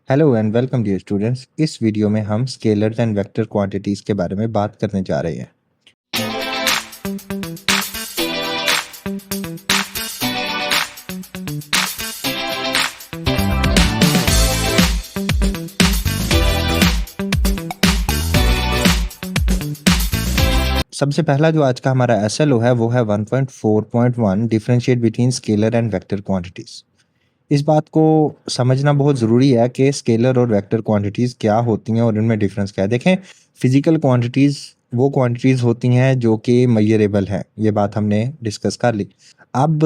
Hello and welcome dear students. इस video में हम स्केलर्स एंड वेक्टर क्वांटिटीज के बारे में बात करने जा रहे हैं। सबसे पहला जो आज का हमारा एसएलओ है वो है 1.4.1 differentiate between scalar and vector quantities. इस बात को समझना बहुत ज़रूरी है कि स्केलर और वेक्टर क्वांटिटीज़ क्या होती हैं और इनमें डिफरेंस क्या है। देखें, फिजिकल क्वांटिटीज़ वो क्वांटिटीज़ होती हैं जो कि मेजरेबल हैं, ये बात हमने डिस्कस कर ली। अब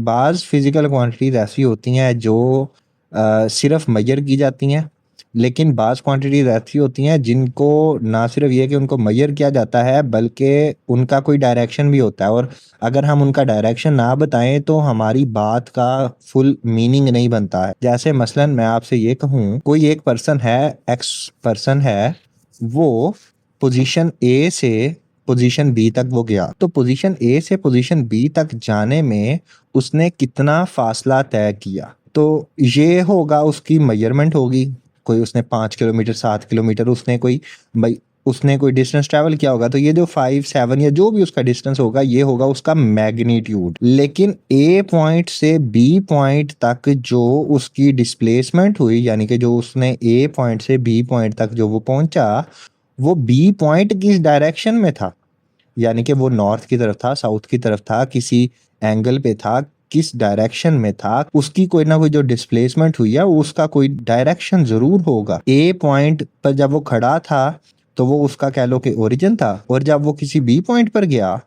बाज़ फिजिकल क्वांटिटीज़ ऐसी होती हैं जो सिर्फ मेजर की जाती हैं, लेकिन बाज़ क्वांटिटीज़ ऐसी होती हैं जिनको ना सिर्फ ये कि उनको मेजर किया जाता है बल्कि उनका कोई डायरेक्शन भी होता है, और अगर हम उनका डायरेक्शन ना बताएं तो हमारी बात का फुल मीनिंग नहीं बनता है। जैसे मसलन मैं आपसे ये कहूँ, कोई एक पर्सन है, एक्स पर्सन है, वो पोजीशन ए से पोजीशन बी तक वो गया, तो पोजीशन ए से पोजीशन बी तक जाने में उसने कितना फासला तय किया, तो ये होगा उसकी मेजरमेंट होगी। कोई उसने 5 किलोमीटर 7 किलोमीटर उसने कोई डिस्टेंस ट्रैवल किया होगा, तो ये जो 5 7 या जो भी उसका डिस्टेंस होगा ये होगा उसका मैग्नीट्यूड। लेकिन ए पॉइंट से बी पॉइंट तक जो उसकी डिस्प्लेसमेंट हुई, यानी कि जो उसने ए पॉइंट से बी पॉइंट तक जो वो पहुंचा, वो बी पॉइंट किस डायरेक्शन में था, यानी कि वो नॉर्थ की तरफ था, साउथ की तरफ था, किसी एंगल पे था, किस डायरेक्शन में था, उसकी कोई ना कोई जो डिस्प्लेसमेंट हुई है उसका कोई डायरेक्शन जरूर होगा। ए पॉइंट पर जब वो खड़ा था तो वो उसका कह लो कि ओरिजिन था, और जब वो किसी बी पॉइंट पर गया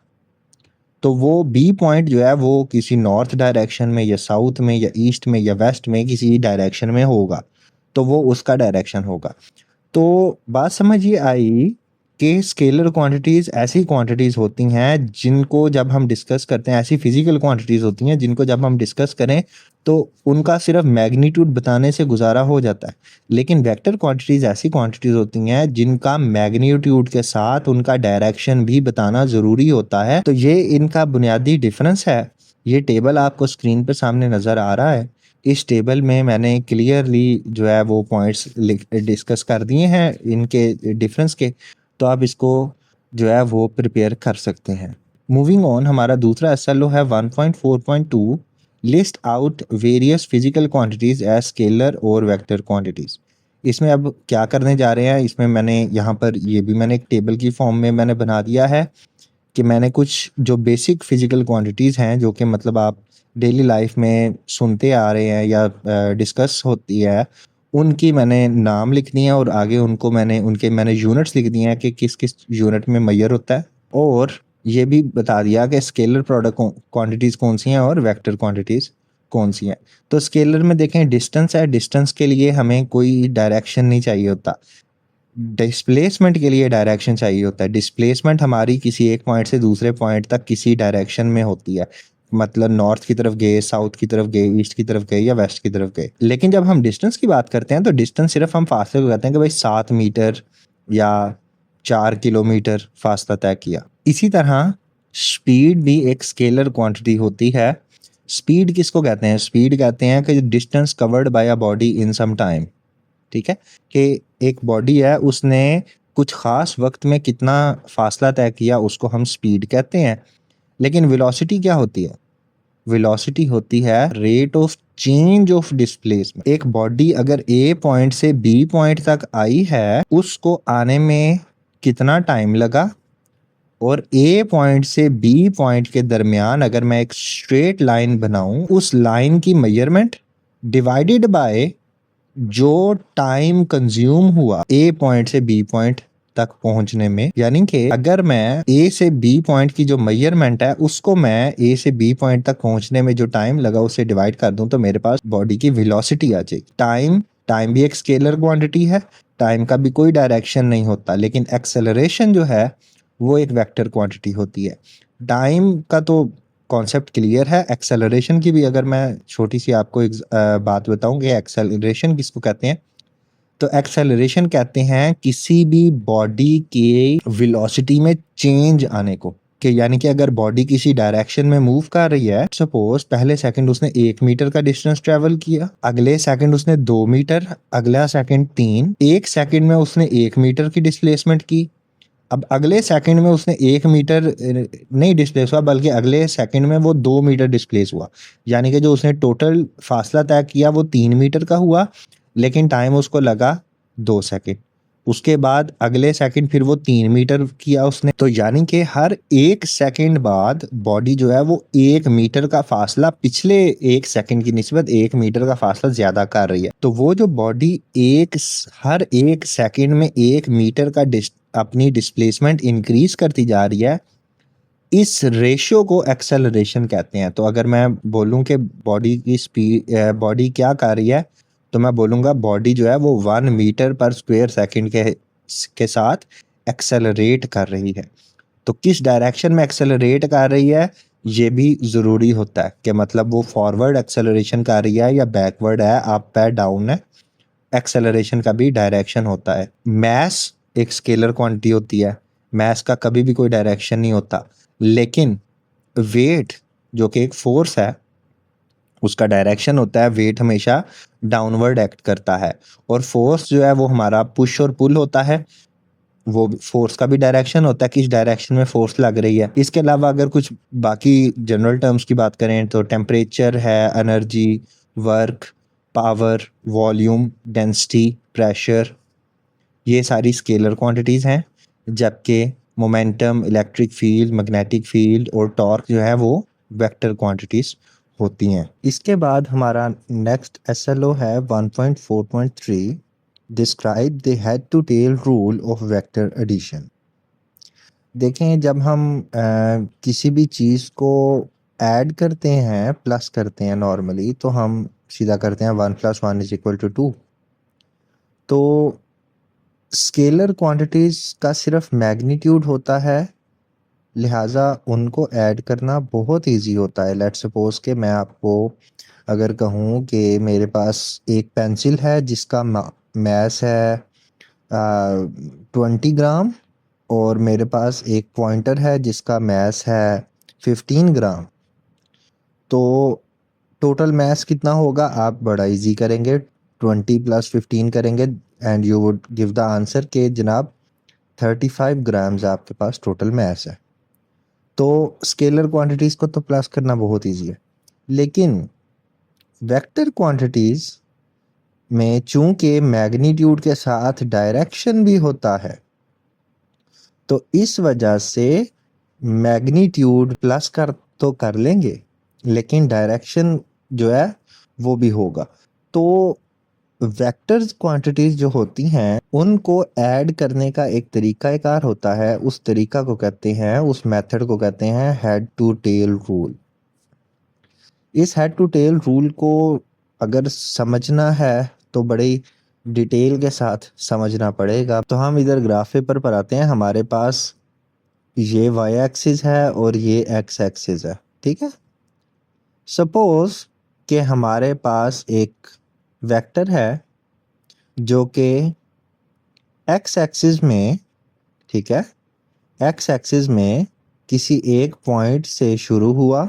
तो वो बी पॉइंट जो है वो किसी नॉर्थ डायरेक्शन में या साउथ में या ईस्ट में या वेस्ट में किसी डायरेक्शन में होगा, तो वो उसका डायरेक्शन होगा। तो बात समझ ये आई कि स्केलर क्वांटिटीज ऐसी क्वांटिटीज होती हैं जिनको जब हम डिस्कस करते हैं, ऐसी फिजिकल क्वांटिटीज होती हैं जिनको जब हम डिस्कस करें तो उनका सिर्फ मैग्नीट्यूड बताने से गुजारा हो जाता है। लेकिन वेक्टर क्वांटिटीज ऐसी क्वांटिटीज होती हैं जिनका मैग्नीट्यूड के साथ उनका डायरेक्शन भी बताना जरूरी होता है। तो ये इनका बुनियादी डिफरेंस है। ये टेबल आपको स्क्रीन पर सामने नजर आ रहा है। इस टेबल में मैंने क्लियरली जो है वो पॉइंट्स डिस्कस कर दिए हैं इनके डिफरेंस के, तो आप इसको जो है वो प्रिपेयर कर सकते हैं। मूविंग ऑन, हमारा दूसरा एसएलओ है 1.4.2 list out various physical quantities as scalar और वेक्टर क्वांटिटीज। इसमें अब क्या करने जा रहे हैं, इसमें मैंने यहाँ पर ये भी मैंने एक टेबल की फॉर्म में मैंने बना दिया है कि मैंने कुछ जो बेसिक फिजिकल क्वांटिटीज़ हैं जो कि मतलब आप डेली लाइफ में सुनते आ रहे हैं या डिस्कस होती है, उनकी मैंने नाम लिख दिए हैं और आगे मैंने यूनिट्स लिख दिए हैं कि किस किस यूनिट में मेजर होता है, और ये भी बता दिया कि स्केलर प्रोडक्ट क्वांटिटीज़ कौन सी हैं और वेक्टर क्वांटिटीज़ कौन सी हैं। तो स्केलर में देखें, डिस्टेंस है, डिस्टेंस के लिए हमें कोई डायरेक्शन नहीं चाहिए होता, डिस्प्लेसमेंट के लिए डायरेक्शन चाहिए होता है। डिस्प्लेसमेंट हमारी किसी एक पॉइंट से दूसरे पॉइंट तक किसी डायरेक्शन में होती है, मतलब नॉर्थ की तरफ गए, साउथ की तरफ गए, ईस्ट की तरफ गए या वेस्ट की तरफ गए। लेकिन जब हम डिस्टेंस की बात करते हैं तो डिस्टेंस सिर्फ हम फासले को कहते हैं कि भाई 7 मीटर या 4 किलोमीटर फासला तय किया। इसी तरह स्पीड भी एक स्केलर क्वांटिटी होती है। स्पीड किसको कहते हैं? स्पीड कहते हैं कि distance covered by a body in some time. ठीक है, कि एक बॉडी है, उसने कुछ खास वक्त में कितना फासला तय किया, उसको हम स्पीड कहते हैं। लेकिन वेलोसिटी क्या होती है? वेलोसिटी होती है rate of change of displacement. एक बॉडी अगर ए पॉइंट से बी पॉइंट तक आई है, उसको आने में कितना टाइम लगा, और ए पॉइंट से बी पॉइंट के दरमियान अगर मैं एक स्ट्रेट लाइन बनाऊं, उस लाइन की मेजरमेंट डिवाइडेड बाय जो टाइम कंज्यूम हुआ ए पॉइंट से बी पॉइंट तक पहुंचने में, यानी कि अगर मैं ए से बी पॉइंट की जो मेजरमेंट है उसको मैं ए से बी पॉइंट तक पहुंचने में जो टाइम लगा उसे डिवाइड कर दूं तो मेरे पास बॉडी की वेलोसिटी आ जाएगी। टाइम भी एक स्केलर क्वांटिटी है, टाइम का भी कोई डायरेक्शन नहीं होता, लेकिन एक्सेलरेशन जो है वो एक वेक्टर क्वांटिटी होती है। टाइम का तो कॉन्सेप्ट क्लियर है। एक्सेलरेशन की भी अगर मैं छोटी सी आपको एक बात बताऊं कि एक्सेलरेशन किसको कहते हैं, तो एक्सेलरेशन कहते हैं किसी भी बॉडी के वेलोसिटी में चेंज आने को, कि यानी कि अगर बॉडी किसी डायरेक्शन में मूव कर रही है, सपोज पहले सेकंड उसने 1 मीटर का डिस्टेंस ट्रेवल किया, अगले सेकंड उसने 2 मीटर, अगला सेकंड 3, एक सेकंड में उसने 1 मीटर की डिस्प्लेसमेंट की। अब अगले सेकंड में उसने 1 मीटर नहीं डिस्प्लेस हुआ, बल्कि अगले सेकंड में वो 2 मीटर डिस्प्लेस हुआ, यानी कि जो उसने टोटल फासला तय किया वो 3 मीटर का हुआ, लेकिन टाइम उसको लगा 2 सेकंड। उसके बाद अगले सेकंड फिर वो 3 मीटर किया उसने, तो यानी कि हर 1 सेकंड बाद बॉडी जो है वो 1 मीटर का फासला पिछले 1 सेकंड की निस्बत 1 मीटर का फासला ज्यादा कर रही है। तो वो जो बॉडी हर 1 सेकंड में 1 मीटर का अपनी डिस्प्लेसमेंट इंक्रीज करती जा रही है, इस रेशियो को एक्सेलरेशन कहते हैं। तो अगर मैं बोलूं कि बॉडी की स्पीड, बॉडी क्या कर रही है, तो मैं बोलूंगा बॉडी जो है वो 1 मीटर पर स्क्वायर सेकंड के साथ एक्सेलरेट कर रही है। तो किस डायरेक्शन में एक्सेलरेट कर रही है ये भी जरूरी होता है, कि मतलब वो फॉरवर्ड एक्सेलरेशन कर रही है या बैकवर्ड है, अप है, डाउन है। एक्सेलरेशन का भी डायरेक्शन होता है। मैस एक स्केलर क्वांटिटी होती है, मैस का कभी भी कोई डायरेक्शन नहीं होता, लेकिन वेट जो कि एक फोर्स है उसका डायरेक्शन होता है। वेट हमेशा डाउनवर्ड एक्ट करता है, और फोर्स जो है वो हमारा पुश और पुल होता है, वो फोर्स का भी डायरेक्शन होता है, किस डायरेक्शन में फोर्स लग रही है। इसके अलावा अगर कुछ बाकी जनरल टर्म्स की बात करें तो टेम्परेचर है, energy, work, power, volume, density, pressure, ये सारी स्केलर क्वांटिटीज हैं, जबकि momentum, electric field, magnetic field और टॉर्क जो है वो वेक्टर क्वांटिटीज होती हैं। इसके बाद हमारा नेक्स्ट एसएलओ है 1.4.3, describe the head to tail rule of vector addition. देखें, जब हम किसी भी चीज़ को ऐड करते हैं, प्लस करते हैं नॉर्मली, तो हम सीधा करते हैं 1 + 1 = 2। तो स्केलर क्वांटिटीज का सिर्फ मैग्नीट्यूड होता है, लिहाजा उनको ऐड करना बहुत इजी होता है। लेट्स सपोज कि मैं आपको अगर कहूँ कि मेरे पास एक पेंसिल है जिसका मैस है 20 ग्राम, और मेरे पास एक पॉइंटर है जिसका मैस है 15 ग्राम, तो टोटल मैस कितना होगा आप बड़ा इजी करेंगे, 20 + 15 करेंगे and you would give the answer के जनाब 35 ग्राम्स आपके पास टोटल मैस है। तो स्केलर क्वांटिटीज को तो प्लस करना बहुत इजी है, लेकिन वेक्टर क्वांटिटीज में चूंकि मैग्नीट्यूड के साथ डायरेक्शन भी होता है, तो इस वजह से मैग्नीट्यूड प्लस कर लेंगे, लेकिन डायरेक्शन जो है वो भी होगा। तो वेक्टर्स क्वांटिटीज जो होती हैं उनको ऐड करने का एक तरीकाकार होता है, उस तरीका को कहते हैं, उस मेथड को कहते हैं हेड टू टेल रूल। इस हेड टू टेल रूल को अगर समझना है तो बड़ी डिटेल के साथ समझना पड़ेगा। तो हम इधर ग्राफ पेपर पर आते हैं, हमारे पास ये y एक्सिस है और ये x एक्सिस है, ठीक है। सपोज कि हमारे पास एक वेक्टर है जो कि x एक्सिस में, ठीक है, x एक्सिस में किसी एक पॉइंट से शुरू हुआ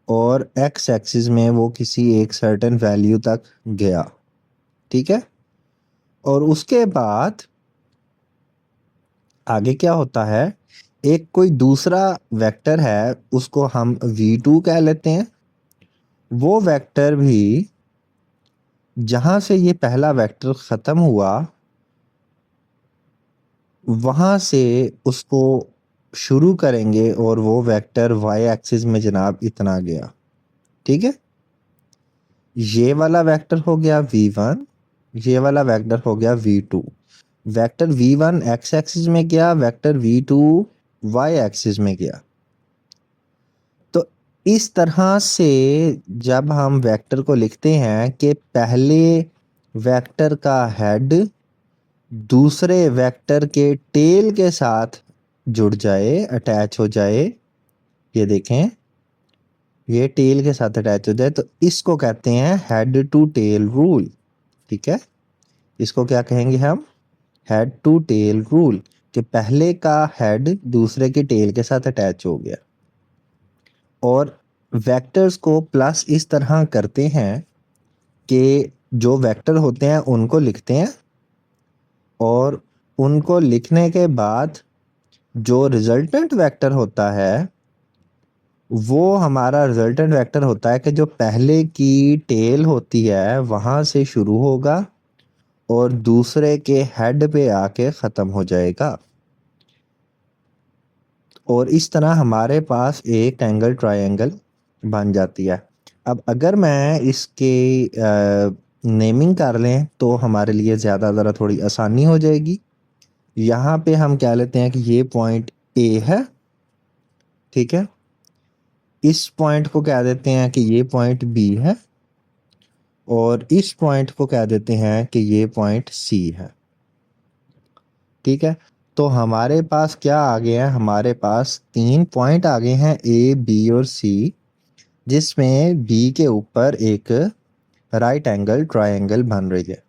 और x एक्सिस में वो किसी एक सर्टेन वैल्यू तक गया, ठीक है। और उसके बाद आगे क्या होता है, एक कोई दूसरा वेक्टर है उसको हम v2 कह लेते हैं। वो वेक्टर भी जहां से ये पहला वेक्टर खत्म हुआ वहां से उसको शुरू करेंगे और वो वेक्टर y एक्सिस में जनाब इतना गया, ठीक है। ये वाला वेक्टर हो गया v1, ये वाला वेक्टर हो गया v2। Vector v1 x axis में गया, वेक्टर v2 y एक्सिस में गया। तो इस तरह से जब हम वेक्टर को लिखते हैं कि पहले वेक्टर का हेड दूसरे वेक्टर के टेल के साथ जुड़ जाए, अटैच हो जाए, ये देखें, ये टेल के साथ अटैच हो जाए, तो इसको कहते हैं हेड टू टेल रूल, ठीक है। इसको क्या कहेंगे हम, हेड टू टेल रूल। कि पहले का हेड दूसरे के टेल के साथ अटैच हो गया, और वेक्टर्स को प्लस इस तरह करते हैं कि जो वेक्टर होते हैं उनको लिखते हैं, और उनको लिखने के बाद जो रिजल्टेंट वेक्टर होता है वो हमारा रिजल्टेंट वेक्टर होता है कि जो पहले की टेल होती है वहां से शुरू होगा और दूसरे के हेड पे आके ख़त्म हो जाएगा, और इस तरह हमारे पास एक एंगल ट्रायंगल बन जाती है। अब अगर मैं इसके नेमिंग कर लें तो हमारे लिए ज़रा थोड़ी आसानी हो जाएगी। यहाँ पे हम क्या लेते हैं कि ये पॉइंट ए है, ठीक है। इस पॉइंट को कह देते हैं कि ये पॉइंट बी है, और इस पॉइंट को कह देते हैं कि ये पॉइंट सी है, ठीक है। तो हमारे पास क्या आ गया है, हमारे पास 3 पॉइंट आ गए हैं ए, बी और सी, जिसमें बी के ऊपर एक राइट एंगल ट्रायंगल बन रही है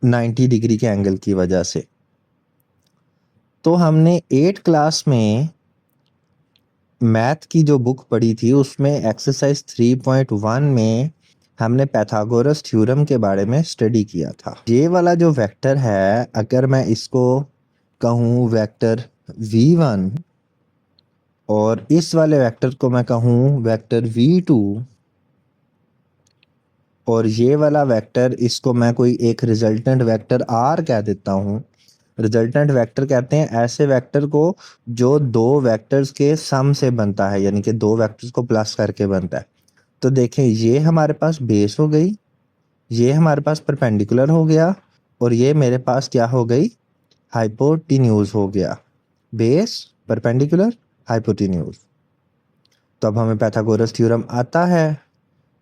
90 डिग्री के एंगल की वजह से। तो हमने 8 क्लास में मैथ की जो बुक पढ़ी थी उसमें एक्सरसाइज 3.1 में हमने पाइथागोरस थ्योरम के बारे में स्टडी किया था। ये वाला जो वेक्टर है, अगर मैं इसको कहूँ वेक्टर v1 और इस वाले वेक्टर को मैं कहूँ वेक्टर v2, और ये वाला वेक्टर इसको मैं कोई एक रिजल्टेंट वेक्टर r कह देता हूँ। रिजल्टेंट वेक्टर कहते हैं ऐसे वेक्टर को जो दो वेक्टर्स के सम से बनता है, यानी कि दो वेक्टर्स को प्लस करके बनता है। तो देखें, ये हमारे पास बेस हो गई, ये हमारे पास परपेंडिकुलर हो गया, और ये मेरे पास क्या हो गई, हाइपोटेन्यूज हो गया। Base, perpendicular, hypotenuse. तो अब हमें पाइथागोरस थ्योरम आता है,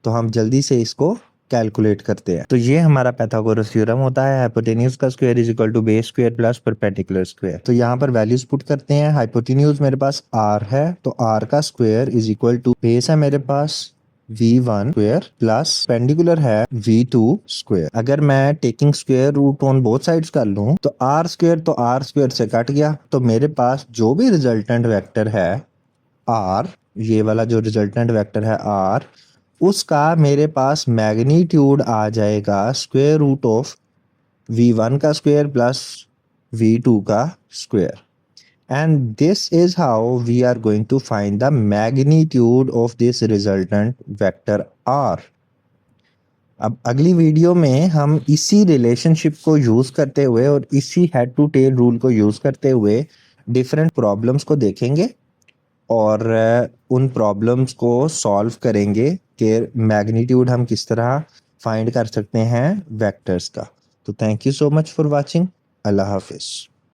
तो हम जल्दी से इसको कैलकुलेट करते हैं। तो ये हमारा पाइथागोरस थ्योरम होता है, हाइपोटेन्यूज का square is equal to base square plus perpendicular square. तो यहाँ पर वैल्यूज पुट करते हैं। हाइपोटेन्यूज मेरे पास r है, तो r का square is equal to base है मेरे पास v1 स्क्वायर प्लस परपेंडिकुलर है v2 स्क्वायर। अगर मैं taking square root on both sides कर लूं तो r स्क्वायर से कट गया, तो मेरे पास जो भी रिजल्टेंट वेक्टर है r, ये वाला जो रिजल्टेंट वेक्टर है r, उसका मेरे पास मैग्नीट्यूड आ जाएगा स्क्वायर रूट ऑफ v1 का स्क्वायर प्लस v2 का square, and this is how we are going to find the magnitude of this resultant vector r। अब अगली वीडियो में हम इसी रिलेशनशिप को यूज करते हुए और इसी हेड टू टेल रूल को यूज करते हुए डिफरेंट प्रॉब्लम्स को देखेंगे और उन प्रॉब्लम्स को सॉल्व करेंगे कि मैग्नीट्यूड हम किस तरह फाइंड कर सकते हैं वेक्टर्स का। तो thank you so much for watching. अल्लाह हाफिज़।